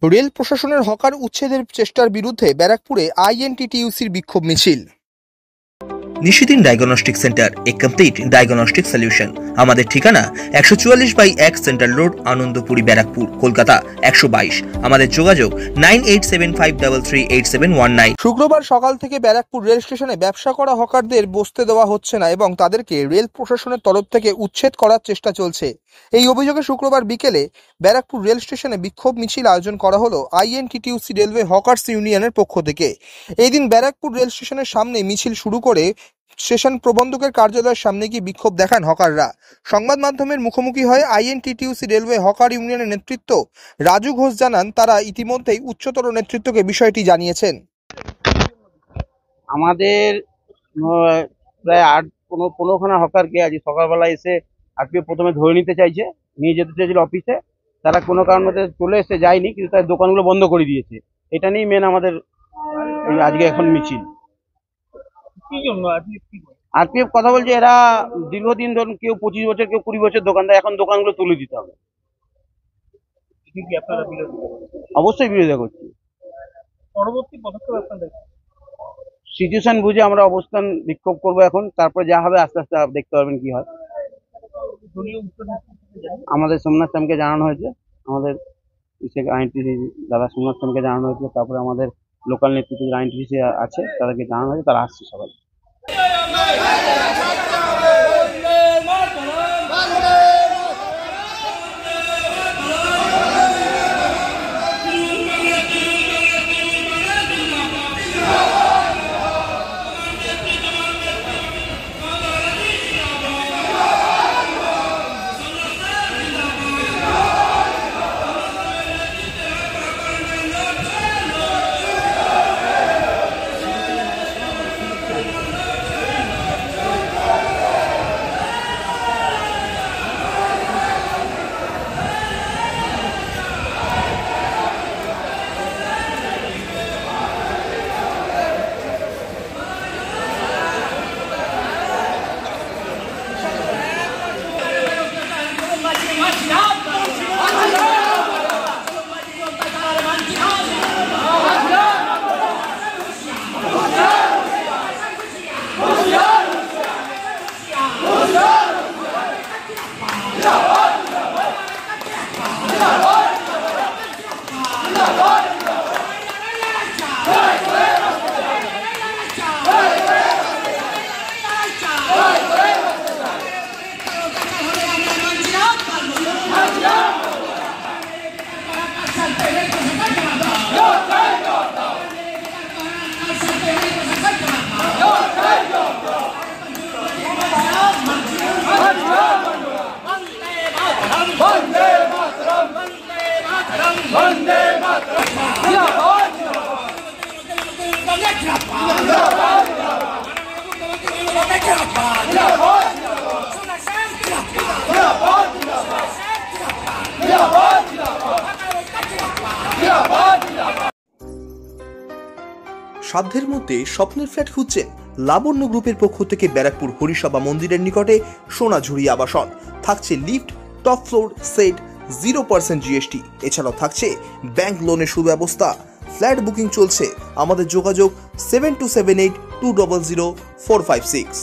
Rail প্রশাসনের hawker উচ্ছেদের চেষ্টার বিরুদ্ধে ব্যারাকপুরে আইএনটিটিইউসির বিক্ষোভ মিছিল। নিশিদিন ডায়াগনস্টিক সেন্টার, এ কমপ্লিট ডায়াগনস্টিক সলিউশন। আমাদের ঠিকানা 144/1 সেন্ট্রাল রোড, আনন্দপুরি, ব্যারাকপুর, কলকাতা 122। আমাদের যোগাযোগ 9875338719। শুক্রবার সকাল থেকে ব্যারাকপুর রেল স্টেশনে ব্যবসা করা হকারদের বসতে দেওয়া হচ্ছে না এবং তাদেরকে রেল প্রশাসনের তরফ থেকে উচ্ছেদ করার চেষ্টা চলছে। এই অভিযোগে শুক্রবার বিকেলে ব্যারাকপুর রেল স্টেশনে বিক্ষোভ মিছিল আয়োজন করা হলো আইএনটিটিইউসি রেলওয়ে হকার্স ইউনিয়নের পক্ষ থেকে। এই দিন ব্যারাকপুর রেল স্টেশনের সামনে মিছিল শুরু করে স্টেশন প্রবন্ধকের কার্যালয়ের সামনে গিয়ে বিক্ষোভ দেখান হকাররা। সংবাদ মাধ্যমের মুখোমুখি হয়ে আইএনটিটিইউসি রেলওয়ে হকার ইউনিয়নের নেতৃত্ব রাজু ঘোষ জানান, তারা ইতিমধ্যেই উচ্চতর নেতৃত্বকে বিষয়টি জানিয়েছেন। আমাদের প্রায় 8-15খানা হকারকে আজ সকালবেলা এসে আজকে প্রথমে ধরে নিতে চাইছে, নিয়ে যেতে চাইছিল অফিসে। তারা কোনো কারণে চলে এসে যায়নি, কিন্তু তার দোকানগুলো বন্ধ করে দিয়েছে। এটা নিয়েই মেন আমাদের আজকে এখন মিছিল। আরপিএফ কথা বলছে, এরা দীর্ঘদিন ধরুন কেউ 25 বছর, কেউ 20 বছর দোকানদার, এখন দোকানগুলো তুলে দিতে হবে। অবশ্যই বিরোধিতা করছি। পরবর্তী পদক্ষেপ আপনাদের সিচুয়েশন বুঝে আমরা অবস্থান বিক্ষোভ করবো এখন, তারপর যা হবে আস্তে আস্তে দেখতে পারবেন কি হয়। আমাদের সোমনাথ স্যামকে জানানো হয়েছে, আমাদের আইএনটিসি দাদা সোমনাথ স্যামকে জানানো হয়েছিল। তারপরে আমাদের লোকাল নেতৃত্ব আইএনটিসি আছে তাদেরকে জানানো হয়েছে, তারা আসছে সবাই। সাধ্যের মধ্যে স্বপ্নের ফ্ল্যাট খুঁজছেন? লাবণ্য গ্রুপের পক্ষ থেকে ব্যারাকপুর হরিসভা মন্দিরের নিকটে সোনাঝুরি আবাসন। থাকছে lift, top floor, set, 0% GST. এছাড়াও থাকছে ব্যাংক লোনের সুব্যবস্থা। ফ্ল্যাট বুকিং চলছে। আমাদের যোগাযোগ 7278200456।